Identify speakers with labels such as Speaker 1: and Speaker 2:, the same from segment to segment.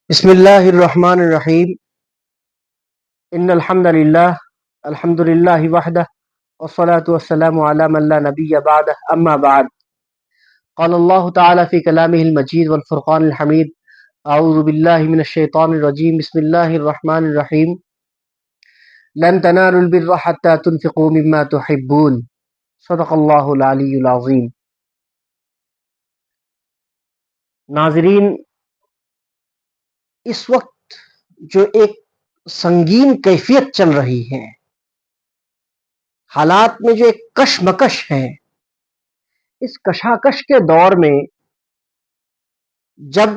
Speaker 1: بسم اللہ الرحمن الرحیم ان الحمد للہ وحدہ والصلاة والسلام علی من لا نبی بعدہ اما بعد قال اللہ تعالی فی کلامہ المجید والفرقان الحمید اعوذ باللہ من الشیطان الرجیم بسم اللہ الرحمن الرحیم لن تنالوا البر حتى تنفقوا مما تحبون صدق اللہ العلی العظیم۔ ناظرین، اس وقت جو ایک سنگین کیفیت چل رہی ہے، حالات میں جو ایک کشمکش ہے، اس کشاکش کے دور میں جب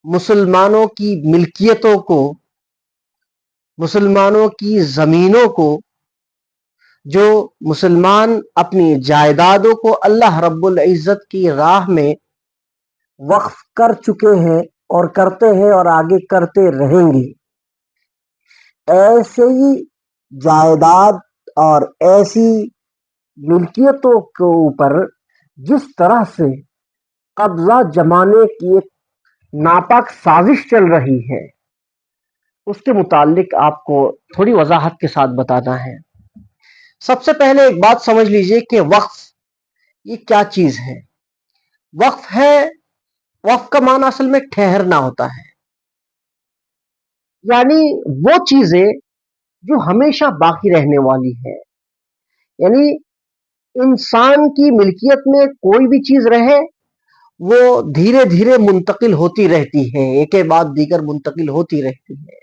Speaker 1: مسلمانوں کی ملکیتوں کو، مسلمانوں کی زمینوں کو، جو مسلمان اپنی جائیدادوں کو اللہ رب العزت کی راہ میں وقف کر چکے ہیں اور کرتے ہیں اور آگے کرتے رہیں گے، ایسے ہی جائیداد اور ایسی ملکیتوں کے اوپر جس طرح سے قبضہ جمانے کی ایک ناپاک سازش چل رہی ہے، اس کے متعلق آپ کو تھوڑی وضاحت کے ساتھ بتانا ہے۔ سب سے پہلے ایک بات سمجھ لیجئے کہ وقف یہ کیا چیز ہے۔ وقف ہے، وقف کا معنی اصل میں ٹھہرنا ہوتا ہے، یعنی وہ چیزیں جو ہمیشہ باقی رہنے والی ہے، یعنی انسان کی ملکیت میں کوئی بھی چیز رہے وہ دھیرے دھیرے منتقل ہوتی رہتی ہے، ایک کے بعد دیگر منتقل ہوتی رہتی ہے،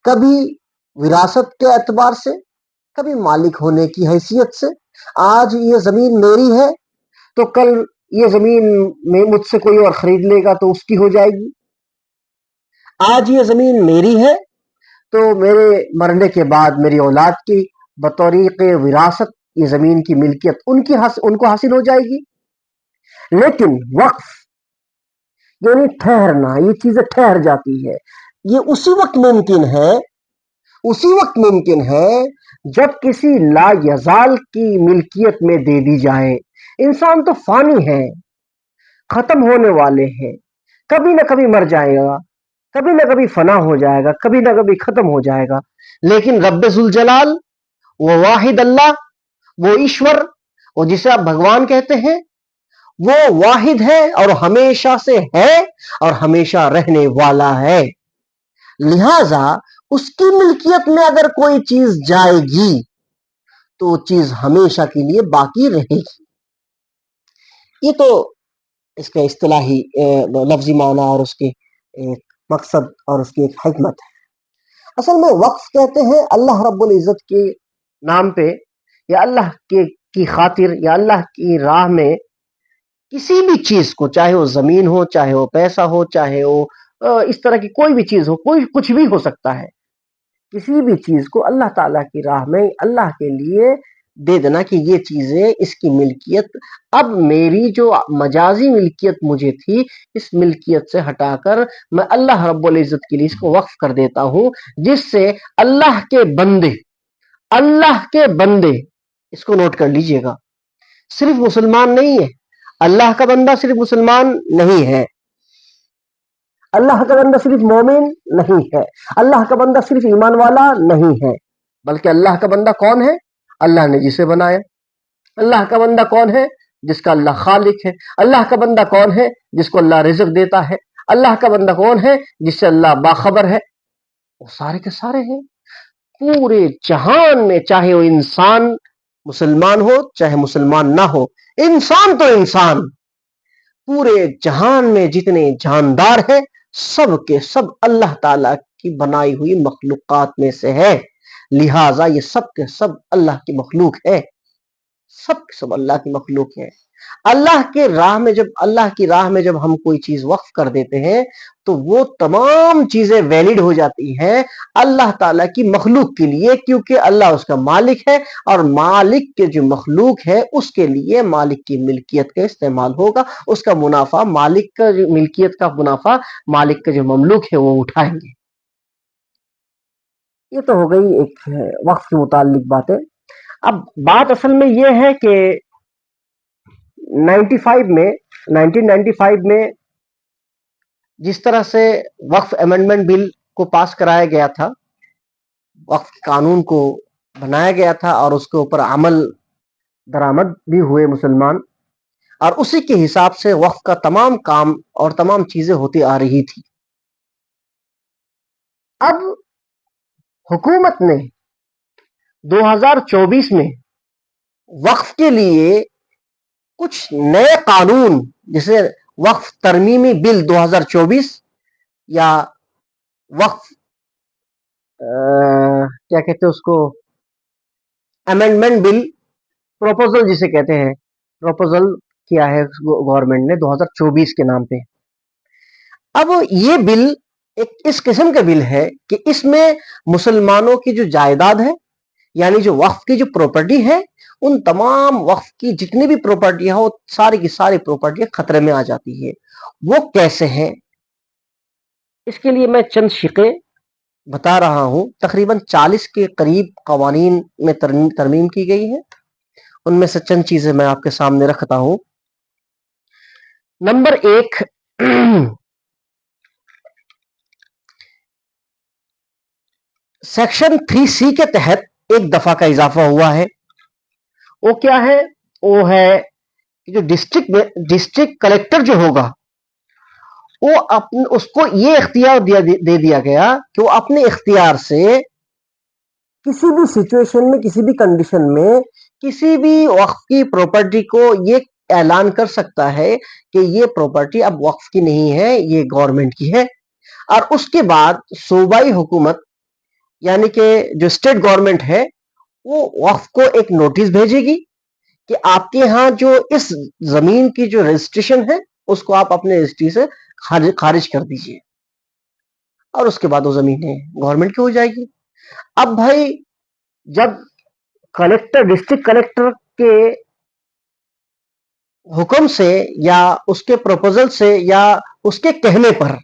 Speaker 1: کبھی وراثت کے اعتبار سے، کبھی مالک ہونے کی حیثیت سے۔ آج یہ زمین میری ہے تو کل یہ زمین میں مجھ سے کوئی اور خرید لے گا تو اس کی ہو جائے گی۔ آج یہ زمین میری ہے تو میرے مرنے کے بعد میری اولاد کی بطریق وراثت یہ زمین کی ملکیت ان کو حاصل ہو جائے گی۔ لیکن وقف یعنی ٹھہرنا، یہ چیزیں ٹھہر جاتی ہے، یہ اسی وقت ممکن ہے جب کسی لا یزال کی ملکیت میں دے دی جائے۔ انسان تو فانی ہے، ختم ہونے والے ہیں، کبھی نہ کبھی مر جائے گا، کبھی نہ کبھی فنا ہو جائے گا، کبھی نہ کبھی ختم ہو جائے گا، لیکن رب ذوالجلال، وہ واحد اللہ، وہ ایشور، وہ جسے آپ بھگوان کہتے ہیں، وہ واحد ہے اور ہمیشہ سے ہے اور ہمیشہ رہنے والا ہے۔ لہذا اس کی ملکیت میں اگر کوئی چیز جائے گی تو وہ چیز ہمیشہ کے لیے باقی رہے گی۔ یہ تو اس کا اصطلاحی لفظی معنی اور اس کے مقصد اور اس کی ایک حکمت ہے۔ اصل میں وقف کہتے ہیں اللہ رب العزت کے نام پہ یا اللہ کی خاطر یا اللہ کی راہ میں کسی بھی چیز کو، چاہے وہ زمین ہو، چاہے وہ پیسہ ہو، چاہے وہ اس طرح کی کوئی بھی چیز ہو، کوئی کچھ بھی ہو سکتا ہے، کسی بھی چیز کو اللہ تعالیٰ کی راہ میں اللہ کے لیے دے دینا کہ یہ چیزیں اس کی ملکیت اب میری جو مجازی ملکیت مجھے تھی اس ملکیت سے ہٹا کر میں اللہ رب العزت کے لیے اس کو وقف کر دیتا ہوں، جس سے اللہ کے بندے اس کو نوٹ کر لیجئے گا، صرف مسلمان نہیں ہے، اللہ کا بندہ صرف مسلمان نہیں ہے، اللہ کا بندہ صرف مومن نہیں ہے، اللہ کا بندہ صرف ایمان والا نہیں ہے، بلکہ اللہ کا بندہ کون ہے؟ اللہ نے جسے بنایا۔ اللہ کا بندہ کون ہے؟ جس کا اللہ خالق ہے۔ اللہ کا بندہ کون ہے؟ جس کو اللہ رزق دیتا ہے۔ اللہ کا بندہ کون ہے؟ جس سے اللہ باخبر ہے۔ وہ سارے کے سارے ہیں پورے جہان میں، چاہے وہ انسان مسلمان ہو چاہے مسلمان نہ ہو، انسان تو انسان، پورے جہان میں جتنے جاندار ہیں سب کے سب اللہ تعالی کی بنائی ہوئی مخلوقات میں سے ہے، لہٰذا یہ سب کے سب اللہ کی مخلوق ہے، سب کے سب اللہ کی مخلوق ہے۔ اللہ کی راہ میں جب ہم کوئی چیز وقف کر دیتے ہیں تو وہ تمام چیزیں ویلڈ ہو جاتی ہیں اللہ تعالیٰ کی مخلوق کے لیے، کیونکہ اللہ اس کا مالک ہے اور مالک کے جو مخلوق ہے اس کے لیے مالک کی ملکیت کا استعمال ہوگا، اس کا منافع مالک کا جو ملکیت کا منافع مالک کے جو مملوک ہے وہ اٹھائیں گے۔ یہ تو ہو گئی ایک وقف کے متعلق باتیں۔ اب بات اصل میں یہ ہے کہ 1995 میں جس طرح سے وقف امینڈمنٹ بل کو پاس کرایا گیا تھا، وقف قانون کو بنایا گیا تھا اور اس کے اوپر عمل درآمد بھی ہوئے مسلمان، اور اسی کے حساب سے وقف کا تمام کام اور تمام چیزیں ہوتی آ رہی تھی۔ اب حکومت نے 2024 میں وقف کے لیے کچھ نئے قانون، جیسے وقف ترمیمی بل 2024 یا وقف کیا کہتے ہیں اس کو، امینڈمنٹ بل پروپوزل جسے کہتے ہیں، پروپوزل کیا ہے گورنمنٹ نے 2024 کے نام پہ۔ اب یہ بل ایک اس قسم کا بل ہے کہ اس میں مسلمانوں کی جو جائیداد ہے، یعنی جو وقف کی جو پراپرٹی ہے، ان تمام وقف کی جتنی بھی پراپرٹی ہے وہ ساری کی ساری پراپرٹی خطرے میں آ جاتی ہے۔ وہ کیسے ہیں، اس کے لیے میں چند شقیں بتا رہا ہوں۔ تقریباً 40 کے قریب قوانین میں ترمیم کی گئی ہے، ان میں سے چند چیزیں میں آپ کے سامنے رکھتا ہوں۔ نمبر 1، سیکشن 3C کے تحت ایک دفعہ کا اضافہ ہوا ہے۔ وہ کیا ہے؟ وہ ہے کہ جو ڈسٹرکٹ کلیکٹر جو ہوگا، وہ اس کو یہ اختیار دے دیا گیا کہ وہ اپنے اختیار سے کسی بھی سچویشن میں، کسی بھی کنڈیشن میں، کسی بھی وقف کی پراپرٹی کو یہ اعلان کر سکتا ہے کہ یہ پراپرٹی اب وقف کی نہیں ہے، یہ گورنمنٹ کی ہے۔ اور اس کے بعد صوبائی حکومت یعنی کہ جو اسٹیٹ گورنمنٹ ہے، وہ وقف کو ایک نوٹس بھیجے گی کہ آپ کے ہاں جو اس زمین کی جو رجسٹریشن ہے اس کو آپ اپنے رجسٹری سے خارج کر دیجئے، اور اس کے بعد وہ زمینیں گورنمنٹ کی ہو جائے گی۔ اب بھائی جب ڈسٹرکٹ کلیکٹر کے حکم سے یا اس کے پروپوزل سے یا اس کے کہنے پر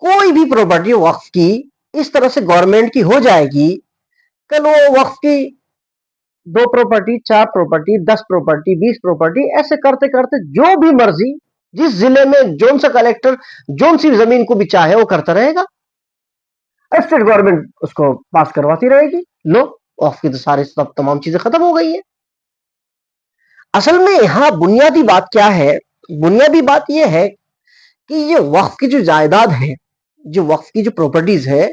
Speaker 1: کوئی بھی پراپرٹی وقف کی اس طرح سے گورنمنٹ کی ہو جائے گی، کل وہ وقف کی 2 پراپرٹی، 4 پراپرٹی، 10 پراپرٹی، 20 پراپرٹی، ایسے کرتے کرتے جو بھی مرضی جس ضلع میں جون سا کلیکٹر جون سی زمین کو بھی چاہے وہ کرتا رہے گا، اسٹیٹ گورنمنٹ اس کو پاس کرواتی رہے گی۔ لو، وقف کی تو سارے تمام چیزیں ختم ہو گئی ہیں۔ اصل میں یہاں بنیادی بات کیا ہے؟ بنیادی بات یہ ہے کہ یہ وقف کی جو جائیداد ہے، جو وقف کی جو پراپرٹیز ہے،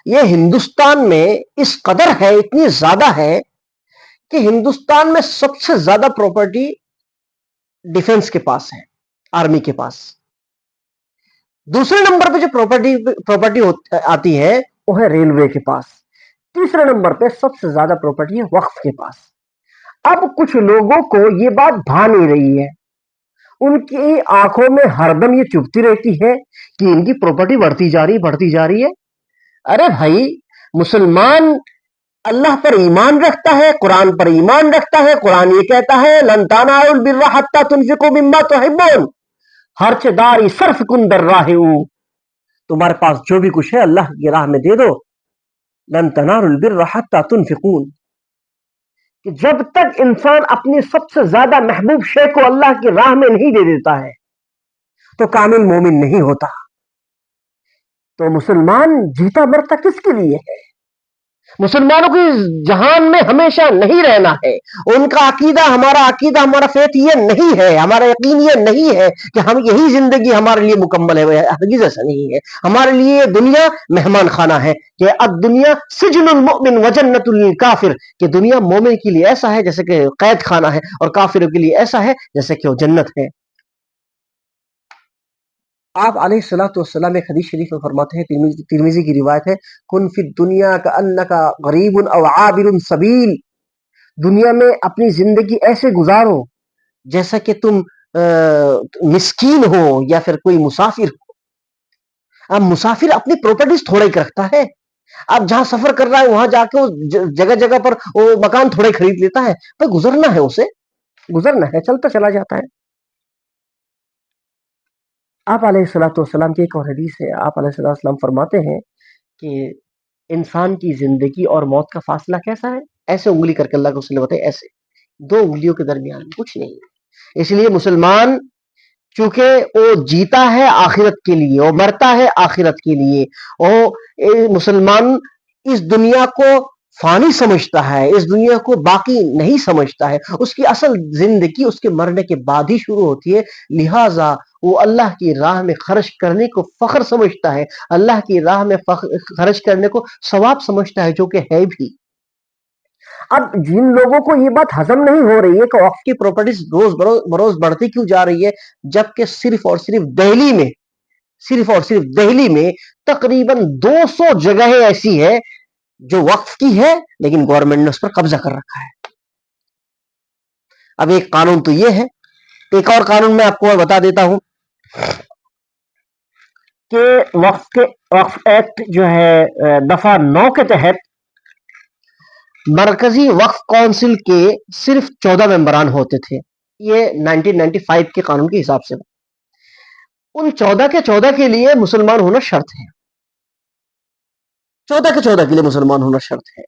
Speaker 1: یہ ہندوستان میں اس قدر ہے، اتنی زیادہ ہے کہ ہندوستان میں سب سے زیادہ پراپرٹی ڈیفنس کے پاس ہے، آرمی کے پاس۔ دوسرے نمبر پہ جو پراپرٹی آتی ہے وہ ہے ریلوے کے پاس۔ تیسرے نمبر پہ سب سے زیادہ پراپرٹی ہے وقف کے پاس۔ اب کچھ لوگوں کو یہ بات بھا نہیں رہی ہے، ان کی آنکھوں میں ہردم یہ چبھتی رہتی ہے کہ ان کی پراپرٹی بڑھتی جا رہی ہے۔ ارے بھائی، مسلمان اللہ پر ایمان رکھتا ہے، قرآن پر ایمان رکھتا ہے۔ قرآن یہ کہتا ہے لن تنالوا البر حتى تنفقوا مما تحبون، خرچ داری صرف کن در راہ او، تمہارے پاس جو بھی کچھ ہے اللہ کی راہ میں دے دو۔ لن تنالوا البر حتى تنفقون، کہ جب تک انسان اپنی سب سے زیادہ محبوب شے کو اللہ کی راہ میں نہیں دے دیتا ہے تو کامل مومن نہیں ہوتا۔ تو مسلمان جیتا مرتا کس کے لیے ہے؟ مسلمانوں کی جہان میں ہمیشہ نہیں رہنا ہے۔ ان کا عقیدہ، ہمارا فیت یہ نہیں ہے، ہمارا یقین یہ نہیں ہے کہ ہم یہی زندگی ہمارے لیے مکمل ہے۔ ہرگز ایسا نہیں ہے۔ ہمارے لیے دنیا مہمان خانہ ہے، کہ اب دنیا سجن المؤمن وجنت للکافر، کہ دنیا مومن کے لیے ایسا ہے جیسے کہ قید خانہ ہے، اور کافروں کے لیے ایسا ہے جیسے کہ وہ جنت ہے۔ آپ علیہ الصلوۃ والسلام ایک حدیث شریف میں فرماتے ہیں، ترمذی کی روایت ہے، کن فی الدنیا کأنک غریب او عابر سبیل، دنیا میں اپنی زندگی ایسے گزارو جیسا کہ تم مسکین ہو یا پھر کوئی مسافر ہو۔ اب مسافر اپنی پراپرٹیز تھوڑا ہی رکھتا ہے، اب جہاں سفر کر رہا ہے وہاں جا کے جگہ جگہ پر وہ مکان تھوڑے خرید لیتا ہے، تو گزرنا ہے، اسے گزرنا ہے، چلتا چلا جاتا ہے۔ آپ علیہ الصلوۃ والسلام کی ایک اور حدیث ہے، آپ علیہ الصلوۃ والسلام فرماتے ہیں کہ انسان کی زندگی اور موت کا فاصلہ کیسا ہے؟ ایسے انگلی کر کے اللہ کے رسول نے بتایا، ایسے 2 انگلیوں کے درمیان کچھ نہیں ہے۔ اس لیے مسلمان چونکہ وہ جیتا ہے آخرت کے لیے، وہ مرتا ہے آخرت کے لیے، وہ مسلمان اس دنیا کو فانی سمجھتا ہے، اس دنیا کو باقی نہیں سمجھتا ہے، اس کی اصل زندگی اس کے مرنے کے بعد ہی شروع ہوتی ہے، لہٰذا وہ اللہ کی راہ میں خرچ کرنے کو فخر سمجھتا ہے، اللہ کی راہ میں خرچ کرنے کو ثواب سمجھتا ہے، جو کہ ہے بھی۔ اب جن لوگوں کو یہ بات ہضم نہیں ہو رہی ہے کہ وقف کی پراپرٹیز روز بروز بڑھتی کیوں جا رہی ہے، جبکہ صرف اور صرف دہلی میں تقریباً 200 جگہیں ایسی ہے جو وقف کی ہے لیکن گورنمنٹ نے اس پر قبضہ کر رکھا ہے۔ اب ایک قانون تو یہ ہے، ایک اور قانون میں آپ کو بتا دیتا ہوں کہ وقف ایکٹ جو ہے دفعہ 9 کے تحت مرکزی وقف کونسل کے صرف 14 ممبران ہوتے تھے، یہ 1995 کے قانون کے حساب سے۔ ان 14 کے لیے مسلمان ہونا شرط ہے، 14 کے لیے مسلمان ہونا شرط ہے،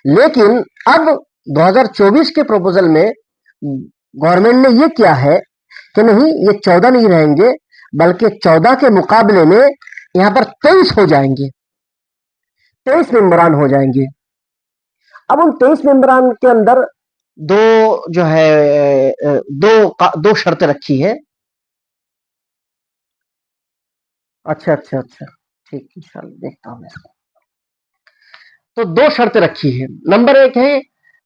Speaker 1: لیکن اب 2024 کے پروپوزل میں گورنمنٹ نے یہ کیا ہے کہ نہیں، یہ 14 نہیں رہیں گے، بلکہ 14 کے مقابلے میں یہاں پر 23 ہو جائیں گے، 23 ممبران ہو جائیں گے۔ اب ان 23 ممبران کے اندر دو شرطیں رکھی ہے۔ اچھا ٹھیک، انشاءاللہ دیکھتا ہوں میں اس کو۔ تو 2 شرطیں رکھی ہے۔ نمبر 1 ہے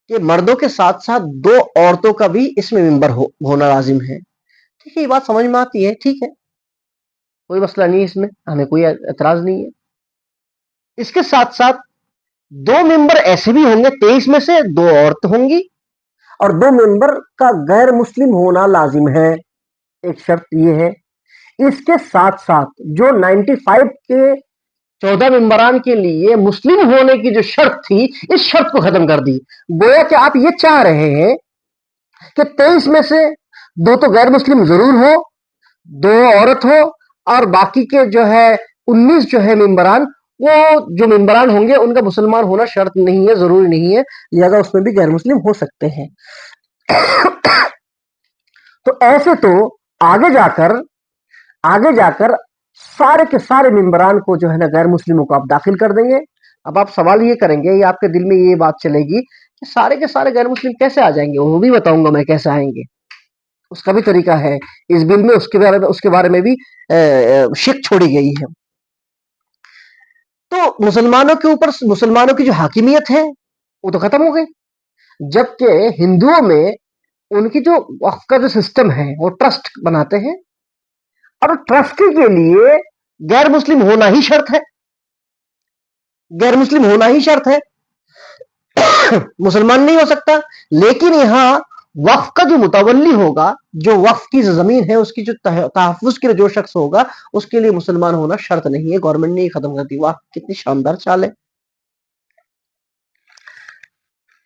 Speaker 1: کہ مردوں کے ساتھ ساتھ 2 عورتوں کا بھی اس میں ممبر ہونا لازم ہے۔ ٹھیک ہے، یہ بات سمجھ میں آتی ہے، ٹھیک ہے، کوئی مسئلہ نہیں، اس میں ہمیں کوئی اعتراض نہیں ہے۔ اس کے ساتھ ساتھ 2 ممبر ایسے بھی ہوں گے، 23 میں سے 2 عورت ہوں گی، اور 2 ممبر کا غیر مسلم ہونا لازم ہے، ایک شرط یہ ہے۔ اس کے ساتھ ساتھ جو 95 کے 14 ممبران کے لیے مسلم ہونے کی جو شرط تھی، اس شرط کو ختم کر دی۔ گویا کہ آپ یہ چاہ رہے ہیں کہ 23 میں سے 2 تو غیر مسلم ضرور ہو، 2 عورت ہو، اور باقی کے جو ہے 19 جو ہے ممبران، وہ جو ممبران ہوں گے ان کا مسلمان ہونا شرط نہیں ہے، ضروری نہیں ہے، لہذا اس میں بھی غیر مسلم ہو سکتے ہیں۔ تو ایسے تو آگے جا کر سارے کے سارے ممبران کو جو ہے نا غیر مسلموں کو آپ داخل کر دیں گے۔ اب آپ سوال یہ کریں گے، یہ آپ کے دل میں یہ بات چلے گی کہ سارے کے سارے غیر مسلم کیسے آ جائیں گے؟ وہ بھی بتاؤں گا میں کیسے آئیں گے، اس کا بھی طریقہ ہے اس بل میں، اس کے بارے میں بھی شک چھوڑی گئی ہے۔ تو مسلمانوں کے اوپر مسلمانوں کی جو حاکمیت ہے وہ تو ختم ہو گئی، جبکہ ہندوؤں میں ان کی جو وقف کا جو سسٹم ہے وہ ٹرسٹ بناتے ہیں، اور ٹرسٹی کے لیے غیر مسلم ہونا ہی شرط ہے، غیر مسلم ہونا ہی شرط ہے، مسلمان نہیں ہو سکتا۔ لیکن یہاں وقف کا جو متولی ہوگا، جو وقف کی زمین ہے اس کی جو تحفظ کے لیے جو شخص ہوگا، اس کے لیے مسلمان ہونا شرط نہیں ہے، گورنمنٹ نے یہ ختم کر دی۔ واہ، کتنی شاندار چال ہے۔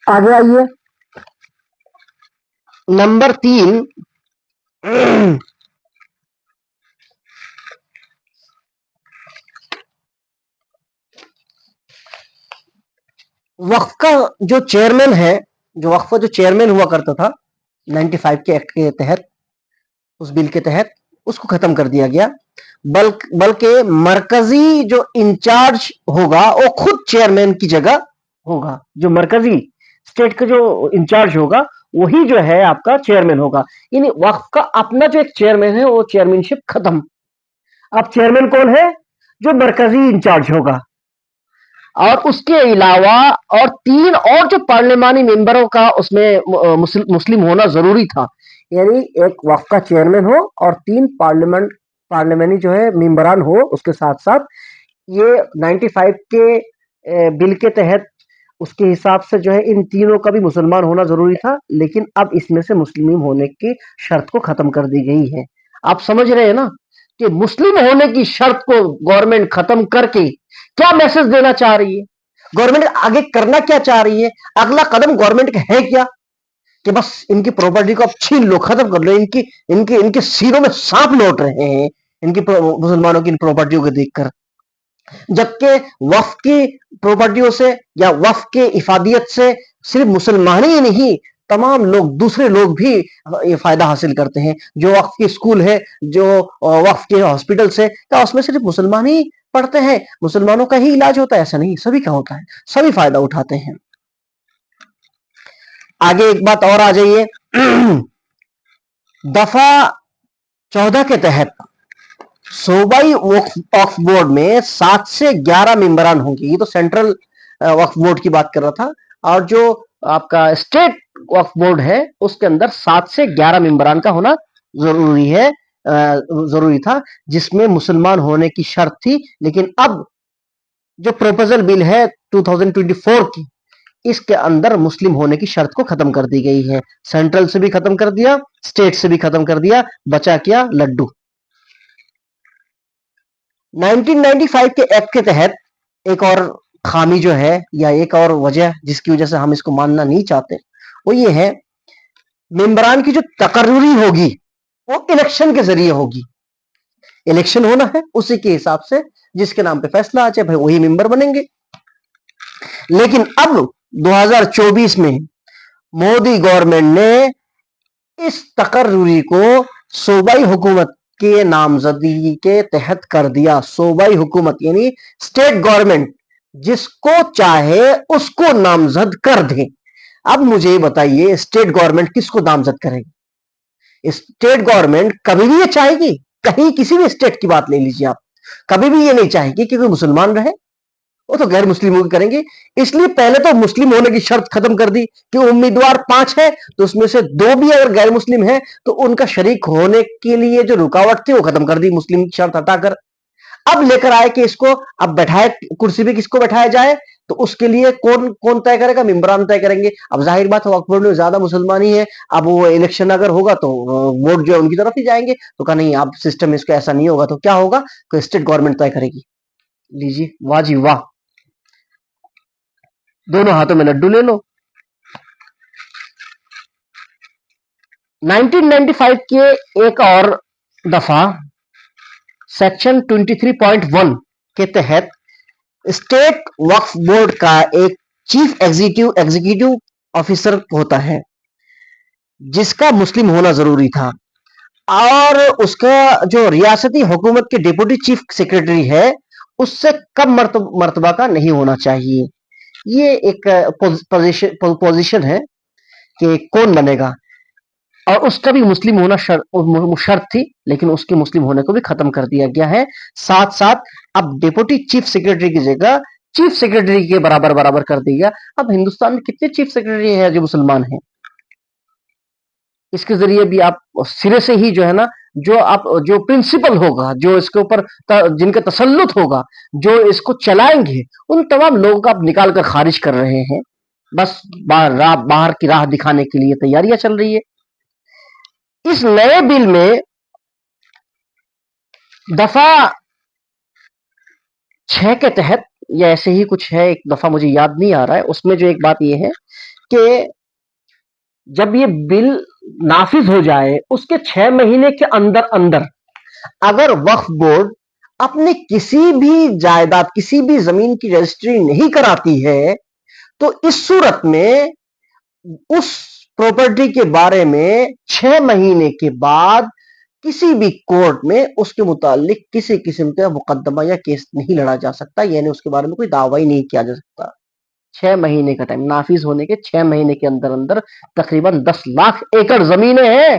Speaker 1: آگے آئیے، نمبر 3، وقف کا جو چیئرمین ہے، جو وقف کا جو چیئرمین ہوا کرتا تھا 95 کے ایکٹ کے تحت، اس بل کے تحت اس کو ختم کر دیا گیا، بلکہ مرکزی جو انچارج ہوگا وہ خود چیئرمین کی جگہ ہوگا، جو مرکزی اسٹیٹ کا جو انچارج ہوگا وہی جو ہے آپ کا چیئرمین ہوگا، یعنی وقف کا اپنا جو ایک چیئرمین ہے وہ چیئرمین شپ ختم۔ اب چیئرمین کون ہے؟ جو مرکزی انچارج ہوگا، اور اس کے علاوہ اور 3 اور جو پارلیمانی ممبروں کا اس میں مسلم ہونا ضروری تھا، یعنی ایک وقف کا چیئرمین ہو اور 3 پارلیمانی جو ہے ممبران ہو اس کے ساتھ ساتھ۔ یہ 95 کے بل کے تحت اس کے حساب سے جو ہے ان تینوں کا بھی مسلمان ہونا ضروری تھا، لیکن اب اس میں سے مسلم ہونے کی شرط کو ختم کر دی گئی ہے۔ آپ سمجھ رہے ہیں نا کہ مسلم ہونے کی شرط کو گورنمنٹ ختم کر کے کیا میسج دینا چاہ رہی ہے، گورنمنٹ آگے کرنا کیا چاہ رہی ہے، اگلا قدم گورنمنٹ کا ہے کیا، کہ بس ان کی پراپرٹی کو اب چھین لو، ختم کر لو، ان کے سینوں میں سانپ لوٹ رہے ہیں ان کی مسلمانوں کی ان پراپرٹیوں کو دیکھ کر، جبکہ وقف کی پراپرٹیوں سے یا وقف کے افادیت سے صرف مسلمان ہی نہیں تمام لوگ دوسرے لوگ بھی یہ فائدہ حاصل کرتے ہیں. جو وقف کے اسکول ہے، جو وقف کے ہاسپٹلس ہے، کیا اس میں صرف مسلمان ہی پڑھتے ہیں، مسلمانوں کا ہی علاج ہوتا ہے؟ ایسا نہیں، سبھی کا ہوتا ہے، سبھی فائدہ اٹھاتے ہیں. آگے ایک بات اور آ جائیے. دفعہ 14 کے تحت صوبائی وقف بورڈ میں 7 سے 11 ممبران ہوں گے. یہ تو سینٹرل وقف بورڈ کی بات کر رہا تھا. اور جو آپ کا اسٹیٹ وقف بورڈ ہے اس کے اندر 7 سے 11 ممبران کا ہونا ضروری ہے، ضروری تھا، جس میں مسلمان ہونے کی شرط تھی. لیکن اب جو پروپوزل بل ہے 2024 کی، اس کے اندر مسلم ہونے کی شرط کو ختم کر دی گئی ہے. سینٹرل سے بھی ختم کر دیا، اسٹیٹ سے بھی ختم کر دیا، بچا کیا لڈو. 1995 کے ایکٹ کے تحت ایک اور خامی جو ہے، یا ایک اور وجہ جس کی وجہ سے ہم اس کو ماننا نہیں چاہتے، وہ یہ ہے ممبران کی جو تقرری ہوگی وہ الیکشن کے ذریعے ہوگی. الیکشن ہونا ہے، اسی کے حساب سے جس کے نام پہ فیصلہ آ جائے بھائی وہی ممبر بنیں گے. لیکن اب 2024 میں مودی گورنمنٹ نے اس تقرری کو صوبائی حکومت کے نامزدگی کے تحت کر دیا. صوبائی حکومت یعنی اسٹیٹ گورنمنٹ جس کو چاہے اس کو نامزد کر دے. اب مجھے یہ بتائیے اسٹیٹ گورنمنٹ کس کو نامزد کرے گی؟ اسٹیٹ گورنمنٹ کبھی بھی یہ چاہے گی، کہیں کسی بھی اسٹیٹ کی بات لے لیجیے آپ، کبھی بھی یہ نہیں چاہے گی کہ کوئی مسلمان رہے، وہ تو غیر مسلموں کی کریں گے. اس لیے پہلے تو مسلم ہونے کی شرط ختم کر دی کہ امیدوار 5 ہے تو اس میں سے 2 بھی اگر غیر مسلم ہیں تو ان کا شریک ہونے کے لیے جو رکاوٹ تھی وہ ختم کر دی مسلم کی شرط ہٹا کر. اب لے کر آئے کہ اس کو اب بیٹھائے کرسی پہ، کس کو بیٹھایا جائے، تو اس کے لیے کون طے کرے گا؟ ممبران طے کریں گے. اب ظاہر بات ہے وقف بورڈ میں زیادہ مسلمان ہی ہے، اب وہ الیکشن اگر ہوگا تو ووٹ جو ہے ان کی طرف ہی جائیں گے. تو کہا نہیں، اب سسٹم اس کا ایسا نہیں ہوگا. تو کیا ہوگا کہ اسٹیٹ گورنمنٹ طے کرے گی. لیجیے، واہ جی واہ، دونوں ہاتھوں میں لڈو لے لو. 1995 کے ایک اور دفعہ سیکشن 23.1 کے تحت اسٹیٹ وقف بورڈ کا ایک چیف ایگزیکٹو آفیسر ہوتا ہے جس کا مسلم ہونا ضروری تھا، اور اس کا جو ریاستی حکومت کے ڈپٹی چیف سیکرٹری ہے اس سے کم مرتبہ کا نہیں ہونا چاہیے. یہ ایک پوزیشن ہے کہ کون بنے گا، اور اس کا بھی مسلم ہونا شرط تھی، لیکن اس کے مسلم ہونے کو بھی ختم کر دیا گیا ہے. ساتھ ساتھ اب ڈپٹی چیف سیکرٹری کی جگہ چیف سیکرٹری کے برابر کر دیا. اب ہندوستان میں کتنے چیف سیکرٹری ہیں جو مسلمان ہیں؟ اس کے ذریعے بھی آپ سرے سے ہی جو ہے نا، جو پرنسپل ہوگا، جو اس کے اوپر جن کا تسلط ہوگا، جو اس کو چلائیں گے، ان تمام لوگوں کو آپ نکال کر خارج کر رہے ہیں. بس باہر کی راہ دکھانے کے لیے تیاریاں چل رہی ہے. اس نئے بل میں دفعہ 6 کے تحت، یا ایسے ہی کچھ ہے، ایک دفعہ مجھے یاد نہیں آ رہا ہے، اس میں جو ایک بات یہ ہے کہ جب یہ بل نافذ ہو جائے اس کے 6 مہینے کے اندر اگر وقف بورڈ اپنی کسی بھی جائیداد، کسی بھی زمین کی رجسٹری نہیں کراتی ہے تو اس صورت میں اس پراپرٹی کے بارے میں 6 مہینے کے بعد کسی بھی کورٹ میں اس کے متعلق کسی قسم کا مقدمہ یا کیس نہیں لڑا جا سکتا، یعنی اس کے بارے میں کوئی دعویٰ نہیں کیا جا سکتا. 6 مہینے کا ٹائم، نافذ ہونے کے 6 مہینے کے اندر تقریباً 10 لاکھ ایکڑ زمینیں ہیں.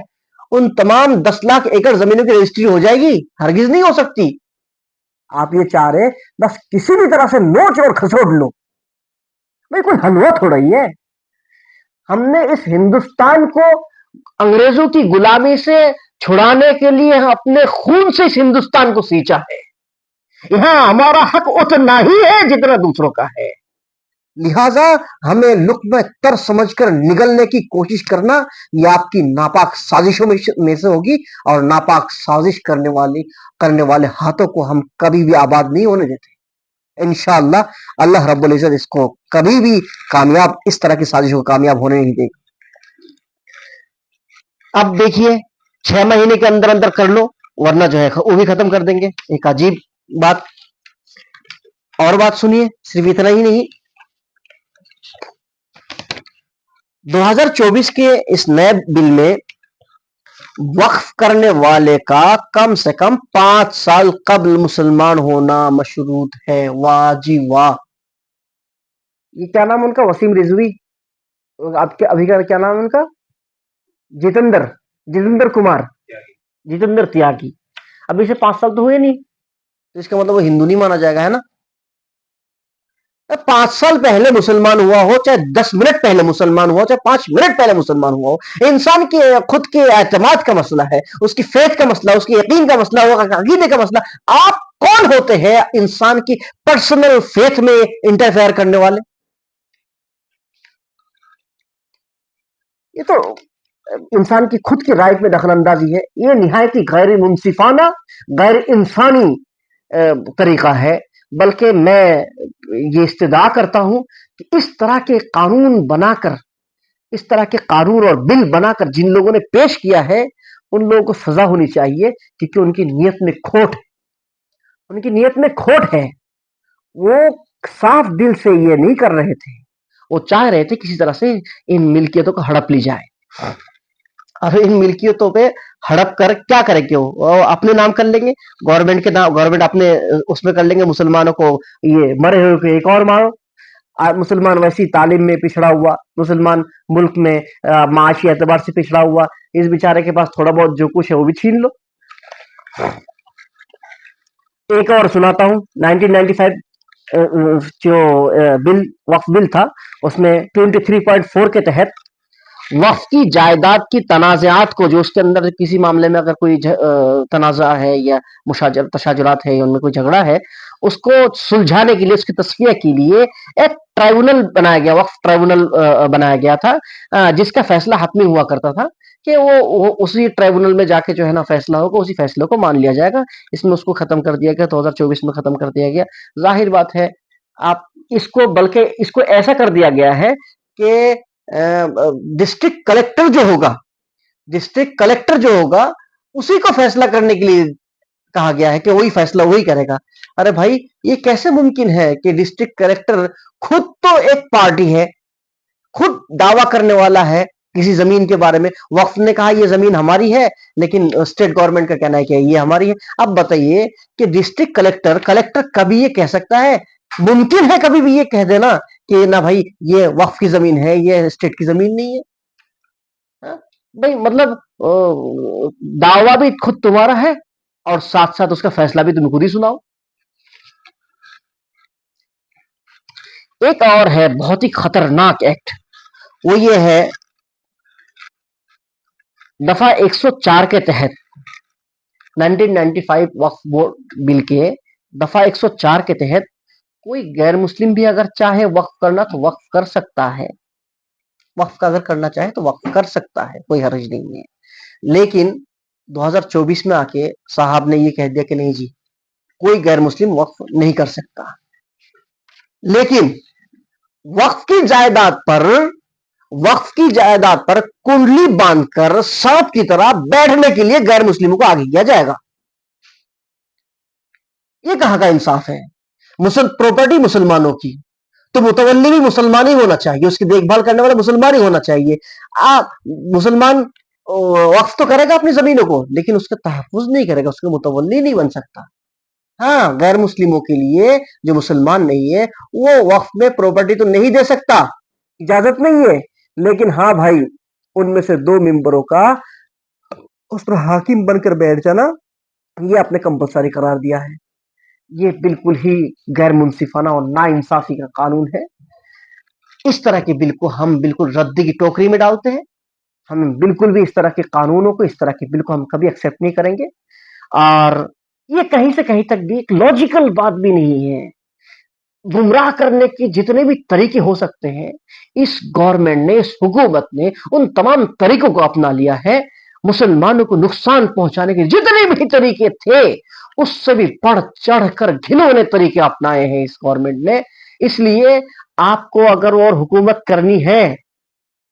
Speaker 1: ان تمام 10 لاکھ ایکڑ زمینوں کی رجسٹری ہو جائے گی؟ ہرگز نہیں ہو سکتی. آپ یہ چاہ رہے بس کسی بھی طرح سے نوچ اور کھسوڑ لو، بھائی کوئی حلوہ تھوڑا ہی ہے. ہم نے اس ہندوستان کو انگریزوں کی غلامی سے چھڑانے کے لیے اپنے خون سے اس ہندوستان کو سینچا ہے. یہاں ہمارا حق اتنا ہی ہے جتنا دوسروں کا ہے. لہذا ہمیں لقمہ تر سمجھ کر نگلنے کی کوشش کرنا یہ آپ کی ناپاک سازشوں میں سے ہوگی، اور ناپاک سازش کرنے والے ہاتھوں کو ہم کبھی بھی آباد نہیں ہونے دیتے. انشاءاللہ اللہ رب العزت اس کو کبھی بھی کامیاب، اس طرح کی سازشوں کو کامیاب ہونے نہیں دے گا. اب دیکھیے 6 مہینے کے اندر کر لو، ورنہ جو ہے وہ بھی ختم کر دیں گے. ایک عجیب بات. اور بات سنیے، صرف اتنا ہی نہیں، 2024 کے اس نئے بل میں وقف کرنے والے کا کم سے کم 5 سال قبل مسلمان ہونا مشروط ہے۔ واہ جی واہ! یہ کیا نام ان کا؟ وسیم رضوی؟ آپ کے ابھی کا کیا نام ان کا؟ جتندر کمار، جتندر تیاگی۔ ابھی سے 5 سال تو ہوئے نہیں، تو اس کا مطلب وہ ہندو نہیں مانا جائے گا، ہے نا؟ 5 سال پہلے مسلمان ہوا ہو، چاہے 10 منٹ پہلے مسلمان ہوا ہو، چاہے 5 منٹ پہلے مسلمان ہوا ہو، انسان کے خود کے اعتماد کا مسئلہ ہے، اس کی فیتھ کا مسئلہ، اس کی یقین کا مسئلہ، عقیدے کا مسئلہ۔ آپ کون ہوتے ہیں انسان کی پرسنل فیتھ میں انٹرفیئر کرنے والے؟ یہ تو انسان کی خود کی رائٹ میں دخل اندازی ہے۔ یہ نہایت ہی غیر منصفانہ، غیر انسانی طریقہ ہے۔ بلکہ میں یہ استدعا کرتا ہوں کہ اس طرح کے قانون بنا کر، اس طرح کے قانون اور بل بنا کر جن لوگوں نے پیش کیا ہے، ان لوگوں کو سزا ہونی چاہیے، کیونکہ ان کی نیت میں کھوٹ ہے، ان کی نیت میں کھوٹ ہے۔ وہ صاف دل سے یہ نہیں کر رہے تھے، وہ چاہ رہے تھے کسی طرح سے ان ملکیتوں کو ہڑپ لی جائے، اور ان ملکیتوں پہ ہڑپ کر کیا کریں کہ وہ اپنے نام کر لیں گے، گورنمنٹ کے نام، گورنمنٹ اپنے اس میں کر لیں گے، مسلمانوں کو یہ مرے ہوئے کو ایک اور مارو۔ مسلمان ویسی تعلیم میں پچھڑا ہوا، مسلمان ملک میں معاشی اعتبار سے پچھڑا ہوا، اس بیچارے کے پاس تھوڑا بہت جو کچھ ہے وہ بھی چھین لو۔ ایک اور سناتا ہوں، 1995 جو بل، وقف بل تھا، اس میں 23.4 کے تحت وقف کی جائیداد کی تنازعات کو، جو اس کے اندر کسی معاملے میں اگر کوئی تنازع ہے یا تشاجرات ہے یا ان میں کوئی جھگڑا ہے، اس کو سلجھانے کے لیے، اس کی تصفیہ کے لیے ایک ٹرائبونل بنایا گیا، وقف ٹرائبونل بنایا گیا تھا، جس کا فیصلہ حتمی ہوا کرتا تھا کہ وہ اسی ٹرائبونل میں جا کے جو ہے نا فیصلہ ہوگا، اسی فیصلے کو مان لیا جائے گا۔ اس میں اس کو ختم کر دیا گیا، 2024 میں ختم کر دیا گیا۔ ظاہر بات ہے، آپ اس کو، بلکہ اس کو ایسا کر دیا گیا ہے کہ ڈسٹرکٹ کلیکٹر جو ہوگا، ڈسٹرکٹ کلیکٹر جو ہوگا، اسی کو فیصلہ کرنے کے لیے کہا گیا ہے کہ وہی فیصلہ وہی کرے گا۔ ارے بھائی، یہ کیسے ممکن ہے کہ ڈسٹرکٹ کلیکٹر خود تو ایک پارٹی ہے، خود دعویٰ کرنے والا ہے کسی زمین کے بارے میں، وقف نے کہا یہ زمین ہماری ہے، لیکن اسٹیٹ گورنمنٹ کا کہنا ہے کہ یہ ہماری ہے۔ اب بتائیے کہ ڈسٹرکٹ کلیکٹر کبھی یہ کہہ سکتا ہے؟ ممکن ہے کبھی بھی یہ کہہ دینا کہ نہ بھائی یہ وقف کی زمین ہے، یہ اسٹیٹ کی زمین نہیں ہے؟ بھائی مطلب دعویٰ بھی خود تمہارا ہے، اور ساتھ ساتھ اس کا فیصلہ بھی تم خود ہی سناؤ۔ ایک اور ہے بہت ہی خطرناک ایکٹ، وہ یہ ہے دفعہ 104 کے تحت 1995 وقف بل کے دفعہ 104 کے تحت کوئی غیر مسلم بھی اگر چاہے وقف کرنا تو وقف کر سکتا ہے، وقف کا اگر کرنا چاہے تو وقف کر سکتا ہے، کوئی حرج نہیں ہے۔ لیکن 2024 میں آ کے صاحب نے یہ کہہ دیا کہ نہیں جی، کوئی غیر مسلم وقف نہیں کر سکتا۔ لیکن وقف کی جائیداد پر کنڈلی باندھ کر سانپ کی طرح بیٹھنے کے لیے غیر مسلموں کو آگے کیا جائے گا۔ یہ کہاں کا انصاف ہے؟ پراپرٹی مسلمانوں کی، تو متولی بھی مسلمان ہی ہونا چاہیے، اس کی دیکھ بھال کرنے والا مسلمان ہی ہونا چاہیے۔ مسلمان وقف تو کرے گا اپنی زمینوں کو، لیکن اس کا تحفظ نہیں کرے گا، اس کا متولی نہیں بن سکتا۔ ہاں، غیر مسلموں کے لیے جو مسلمان نہیں ہے، وہ وقف میں پراپرٹی تو نہیں دے سکتا، اجازت نہیں ہے، لیکن ہاں بھائی، ان میں سے 2 ممبروں کا اس پر حاکم بن کر بیٹھ جانا، یہ آپ نے کمپلسری قرار دیا ہے۔ یہ بالکل ہی غیر منصفانہ اور نا انصافی کا قانون ہے۔ اس طرح کے بل کو ہم بالکل ردی کی ٹوکری میں ڈالتے ہیں۔ ہم بالکل بھی اس طرح کے قانونوں کو، اس طرح کے بل کو ہم کبھی ایکسپٹ نہیں کریں گے، اور یہ کہیں سے کہیں تک بھی ایک لاجیکل بات بھی نہیں ہے۔ گمراہ کرنے کے جتنے بھی طریقے ہو سکتے ہیں، اس گورنمنٹ نے، اس حکومت نے ان تمام طریقوں کو اپنا لیا ہے۔ مسلمانوں کو نقصان پہنچانے کے جتنے بھی طریقے تھے، اس سے بھی بڑھ چڑھ کر گھنونے طریقے اپنائے ہیں اس گورنمنٹ نے۔ اس لیے آپ کو اگر اور حکومت کرنی ہے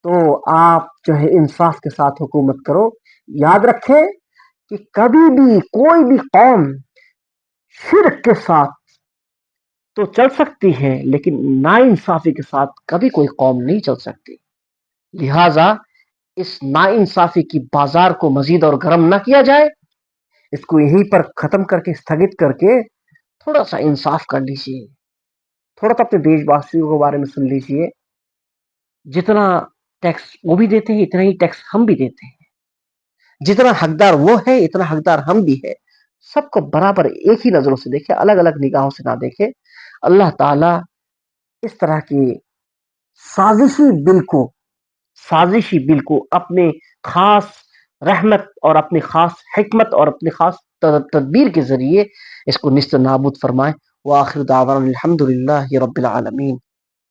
Speaker 1: تو آپ جو ہے انصاف کے ساتھ حکومت کرو۔ یاد رکھیں کہ کبھی بھی کوئی بھی قوم شرک کے ساتھ تو چل سکتی ہے، لیکن نا انصافی کے ساتھ کبھی کوئی قوم نہیں چل سکتی۔ لہٰذا اس ناانصافی کی بازار کو مزید اور گرم نہ کیا جائے، اس کو یہیں پر ختم کر کے استھگت کر کے تھوڑا سا انصاف کر لیجیے، تھوڑا سا اپنے دیش واسیوں کے بارے میں سن لیجیے، جتنا ٹیکس وہ بھی دیتے ہیں اتنا ہی ٹیکس ہم بھی دیتے ہیں، جتنا حقدار وہ ہے اتنا حقدار ہم بھی ہے، سب کو برابر ایک ہی نظروں سے دیکھے، الگ الگ نگاہوں سے نہ دیکھے۔ اللہ تعالی اس طرح کی سازشی بل کو سازشی بل کو اپنے خاص رحمت اور اپنی خاص حکمت اور اپنی خاص تدبیر کے ذریعے اس کو نیست نابود فرمائے۔ وآخر دعوانا الحمد للہ رب العالمین۔